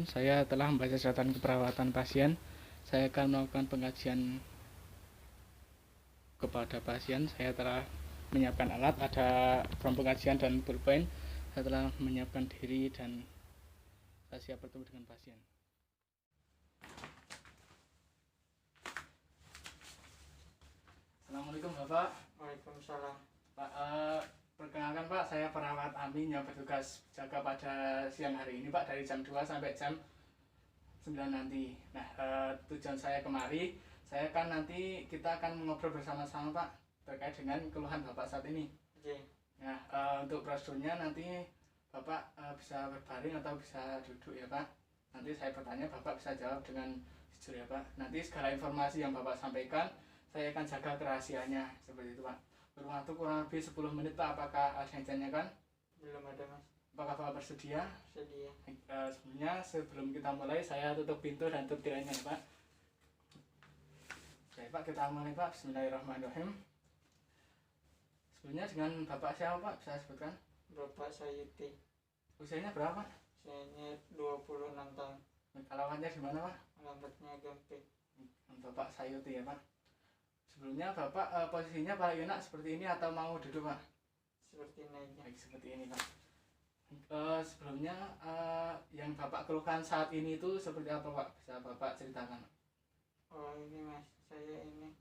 Saya telah membaca catatan keperawatan pasien. Saya akan melakukan pengajian kepada pasien. Saya telah menyiapkan alat, ada form pengajian dan pulpen. Saya telah menyiapkan diri dan saya siap bertemu dengan pasien. Assalamualaikum Bapak. Waalaikumsalam. Pak, perkenalkan Pak, saya perawat Amin yang bertugas jaga pada siang hari ini Pak, dari jam 2 sampai jam 9 nanti. Nah, tujuan saya kemari, kita akan ngobrol bersama-sama Pak terkait dengan keluhan Bapak saat ini. Oke. Nah, untuk prosedurnya nanti Bapak bisa berbaring atau bisa duduk ya Pak. Nanti saya bertanya, Bapak bisa jawab dengan jujur ya Pak. Nanti segala informasi yang Bapak sampaikan, saya akan jaga kerahasiaannya, seperti itu Pak. Berwaktu kurang lebih 10 menit Pak, apakah ada yang ditanyakan? Belum ada Mas. Apakah Bapak bersedia? Sedia. Sebelumnya sebelum kita mulai, saya tutup pintu dan tutup tirainya ya Pak. Baik Pak, kita mulai Pak. Bismillahirrahmanirrahim. Sebelumnya dengan Bapak siapa Pak, bisa sebutkan? Bapak Sayuti. Usianya berapa Pak? Usianya 26 tahun. Alamatnya di mana Pak? Alamatnya Gempik. Bapak Sayuti ya Pak. Sebelumnya Bapak posisinya paling enak seperti ini atau mau duduk Pak? Seperti ini aja. Baik, seperti ini Pak. Sebelumnya yang Bapak keluhkan saat ini itu seperti apa Pak? Bisa Bapak ceritakan? Oh ini Mas, saya ini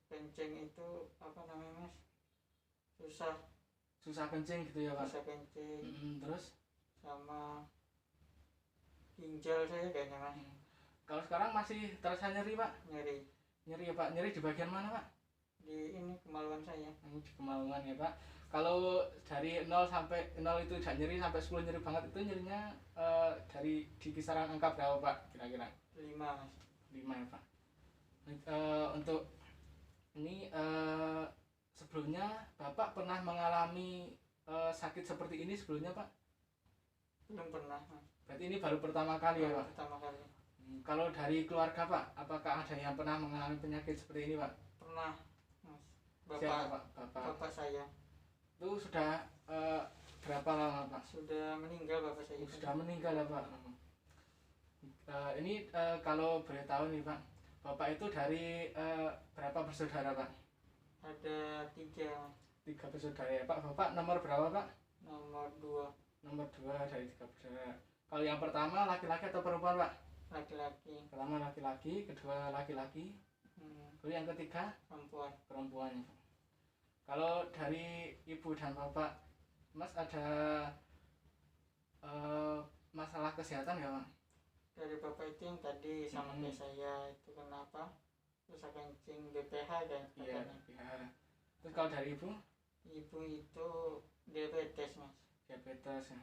kencing itu apa namanya Mas? Susah kencing gitu ya Pak? Susah kencing. Terus? Sama ginjal saya kayaknya Mas. Kalau sekarang masih terasa nyeri Pak? Nyeri. Nyeri ya Pak? Nyeri di bagian mana Pak? Di ini kemaluan saya. Di kemaluan ya Pak. Kalau dari 0 sampai 0 itu tidak nyeri, sampai 10 nyeri banget, itu nyerinya dari di kisaran angka berapa Pak kira-kira? 5 Mas. 5 ya Pak. Untuk ini sebelumnya Bapak pernah mengalami sakit seperti ini sebelumnya Pak? Belum pernah Mas. Berarti ini baru pertama kali ya Pak? Pertama kali. Kalau dari keluarga Pak, apakah ada yang pernah mengalami penyakit seperti ini Pak? Pernah Mas. Siapa Pak? Bapak saya. Itu sudah berapa lama Pak? Sudah meninggal Bapak saya. Sudah meninggal ya Pak. Ini kalau boleh tahu nih Pak, Bapak itu dari berapa bersaudara Pak? Ada 3. 3 bersaudara ya Pak. Bapak nomor berapa Pak? Nomor 2. Nomor 2 dari 3 bersaudara. Kalau yang pertama laki-laki atau perempuan Pak? Laki-laki. Pertama laki-laki, kedua laki-laki. Lalu yang ketiga? Perempuan. Perempuan. Kalau dari ibu dan bapak, Mas ada masalah kesehatan nggak Pak? Dari bapak itu yang tadi sama kayak saya itu kenapa? Susah kencing BPH kan? Iya, BPH. Terus kalau dari ibu? Ibu itu diabetes Mas. Diabetes ya.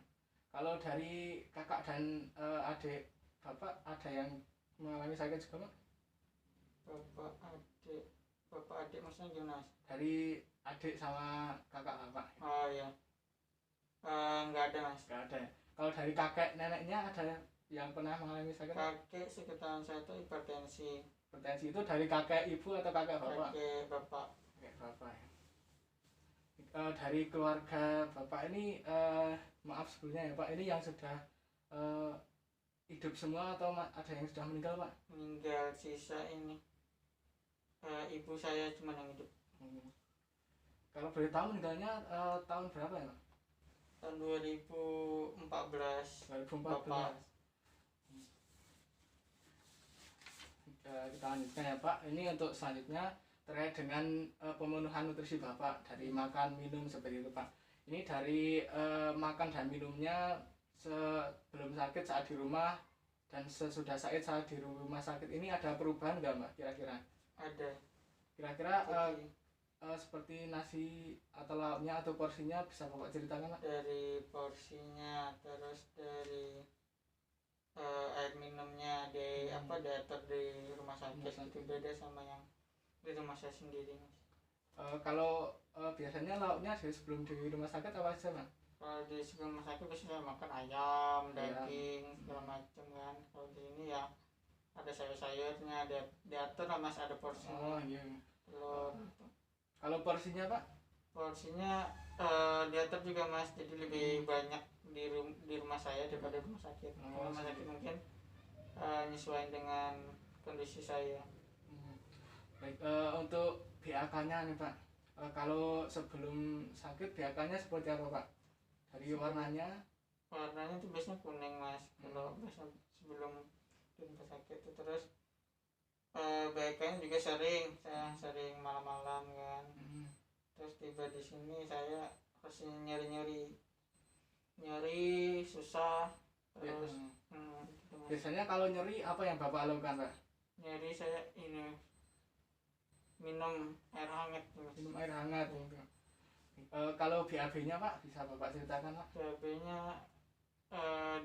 Kalau dari kakak dan adik Bapak ada yang mengalami sakit juga Pak? Bapak adik maksudnya gimana Mas? Dari adik sama kakak Bapak? Oh iya. Nggak ada Mas. Nggak ada ya. Kalau dari kakek neneknya ada yang pernah mengalami sakit? Kakek sekitaran saya itu hipertensi. Hipertensi itu dari kakek ibu atau kakek bapak? Kakek bapak. Kakek bapak ya. Dari keluarga Bapak ini maaf sebelumnya ya Pak, ini yang sudah hidup semua atau ada yang sudah meninggal Pak? Meninggal, sisa ini ibu saya cuma yang hidup. Kalau boleh tahu meninggalnya tahun berapa ya Pak? Tahun 2014. 2014. Kita lanjutkan ya Pak. Ini untuk selanjutnya terkait dengan pemenuhan nutrisi Bapak dari makan minum seperti itu Pak. Ini dari makan dan minumnya sebelum sakit saat di rumah dan sesudah sakit saat di rumah sakit ini ada perubahan nggak Mbak kira-kira? Ada. Kira-kira seperti nasi atau lauknya atau porsinya bisa Bapak ceritakan Pak? Dari porsinya, terus dari air minumnya diatur di rumah sakit itu beda sama yang di rumah saya sendiri Mas. Kalau biasanya lauknya sebelum di rumah sakit apa aja Mas? Kalau di sebelum rumah sakit biasanya makan ayam, daging, segala macam kan. Kalau di ini ya ada sayur-sayurnya, diatur lah Mas, ada porsinya. Oh iya. Telur. Kalau porsinya Pak? Porsinya diatur juga Mas, jadi lebih banyak di rumah saya daripada rumah sakit. Rumah sakit mungkin nyesuaiin dengan kondisi saya. Baik, untuk BAK-nya nih Pak, kalau sebelum sakit BAK-nya seperti apa Pak? Dari warnanya tuh biasanya kuning Mas, kalau biasanya sebelum di rumah sakit itu. Terus BAK-nya juga saya sering malam-malam kan. Terus tiba di sini saya harus nyari susah. Terus biasanya kalau nyeri apa yang Bapak lakukan Pak? Nyeri saya ini minum air hangat. Minum air hangat. Kalau BAB-nya Pak bisa Bapak ceritakan Pak? BAB-nya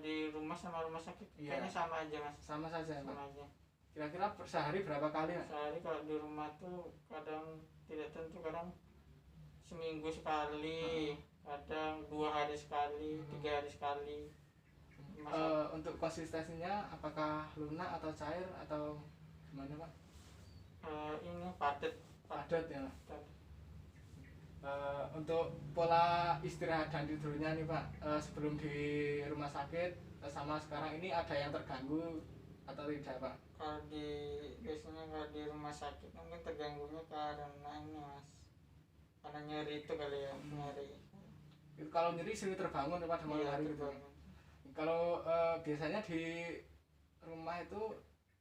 di rumah sama rumah sakit kayaknya sama aja Mas. Sama saja sama Pak? Aja. Kira-kira sehari berapa kali Pak? Sehari kalau di rumah tuh kadang tidak tentu, kadang seminggu sekali, kadang 2 hari sekali, 3 hari sekali. Untuk konsistensinya apakah lunak atau cair atau gimana Pak? Ini padat ya Pak. Untuk pola istirahat dan tidurnya nih Pak, sebelum di rumah sakit sama sekarang ini ada yang terganggu atau tidak Pak? Biasanya kalau di rumah sakit mungkin terganggunya karena ini Mas, karena nyeri itu kali ya. Nyeri itu kalau nyeri sering terbangun pada malam hari gitu. Kalau biasanya di rumah itu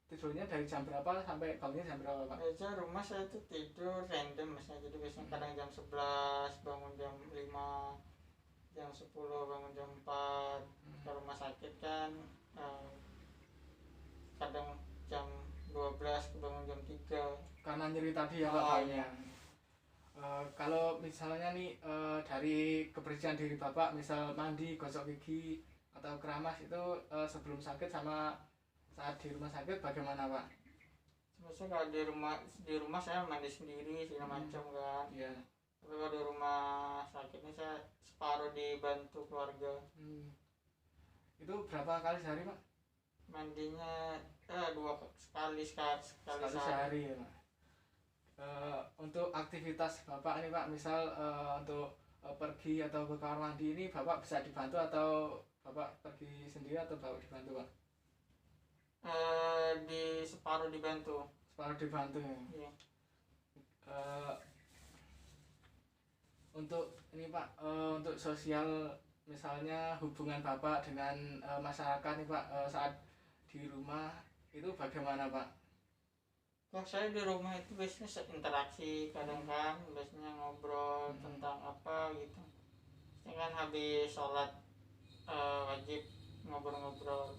tidurnya dari jam berapa sampai bangunnya jam berapa Pak? Biasanya rumah saya itu tidur random Mas, jadi biasanya kadang jam 11 bangun jam 5, jam 10 bangun jam 4. Ke rumah sakit kan kadang jam 12 bangun jam 3 karena nyeri tadi ya Pak. Iya. Kalau misalnya nih dari kebersihan diri Bapak, misal mandi, gosok gigi atau keramas itu sebelum sakit sama saat di rumah sakit bagaimana Pak? Biasanya kalau di rumah saya mandi sendiri segala macam kan. Iya. Tapi kalau di rumah sakit ini saya separuh dibantu keluarga. Itu berapa kali sehari Pak? Mandinya 2 sekali sehari ya Pak. Untuk aktivitas Bapak ini Pak, misal untuk pergi atau ke kamar mandi ini Bapak bisa dibantu atau Bapak pergi sendiri atau Bapak dibantu Pak? Di separuh dibantu ya. Iya. Untuk ini Pak, untuk sosial misalnya hubungan Bapak dengan masyarakat nih Pak, saat di rumah itu bagaimana Pak? Kalau saya di rumah itu biasanya interaksi kadang kan, biasanya ngobrol tentang apa gitu. Saya kan habis sholat wajib ngobrol-ngobrol.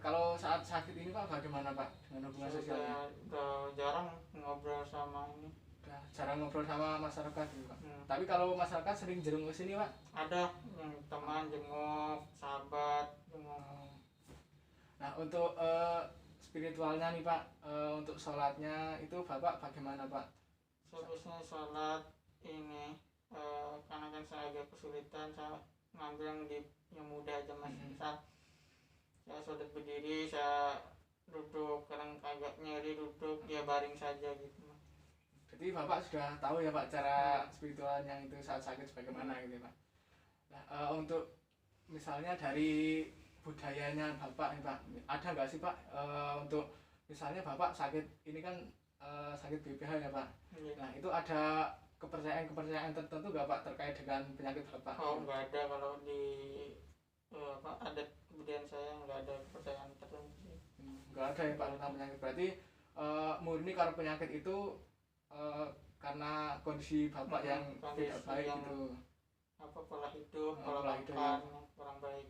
Kalau saat sakit ini Pak bagaimana Pak dengan hubungan sosialnya? Udah jarang ngobrol sama ini. Udah jarang ngobrol sama masyarakat gitu Pak. Tapi kalau masyarakat sering jenguk ke sini Pak? Ada yang teman jenguk, sahabat jenguk. Nah untuk spiritualnya nih Pak, untuk sholatnya itu Bapak bagaimana Pak? Saya biasanya sholat ini karena kan saya agak kesulitan, saya ngambil yang mudah aja Mas. Misal saya sholat berdiri, saya duduk, kadang agak nyeri duduk, ya baring saja gitu. Jadi Bapak sudah tahu ya Pak cara spiritualnya itu saat sakit bagaimana gitu Pak. Nah, untuk misalnya dari budayanya Bapak nih Pak, ada nggak sih Pak untuk misalnya Bapak sakit ini kan sakit BPH ya Pak. Nah itu ada kepercayaan tertentu nggak Pak terkait dengan penyakit Bapak? Oh nggak ada, kalau di adat kebudayaan saya nggak ada kepercayaan tertentu. Nggak ada ya Pak tentang penyakit, berarti murni karena penyakit itu karena kondisi Bapak yang tidak baik gitu. Pola hidup, pola makan kurang baik.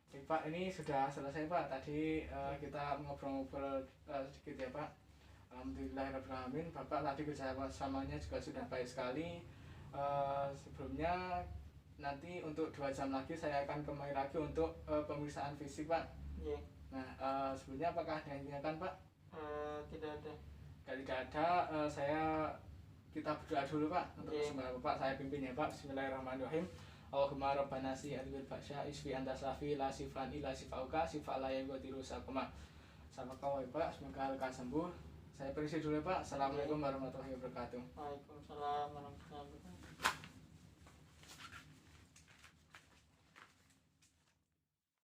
Oke, Pak, ini sudah selesai Pak. Tadi kita ngobrol-ngobrol sedikit ya Pak. Alhamdulillahirrahmanirrahim. Bapak tadi kerjasamanya juga sudah baik sekali. Sebelumnya nanti untuk 2 jam lagi saya akan kembali lagi untuk pemeriksaan fisik Pak. Yeah. Nah sebelumnya apakah ada yang ditanyakan Pak? Tidak ada. Tidak ada. Kita berdoa dulu Pak untuk kesembuhan Bapak. Saya pimpin ya Pak. Bismillahirrahmanirrahim. Allahumma rabbana si adwil baksya isfi anta safi la sifan ila sifauka sifa la yagutiru sakuma. Sama kau Pak, semoga lekas sembuh. Saya permisi dulu Pak. Assalamualaikum warahmatullahi wabarakatuh. Waalaikumsalam warahmatullahi wabarakatuh.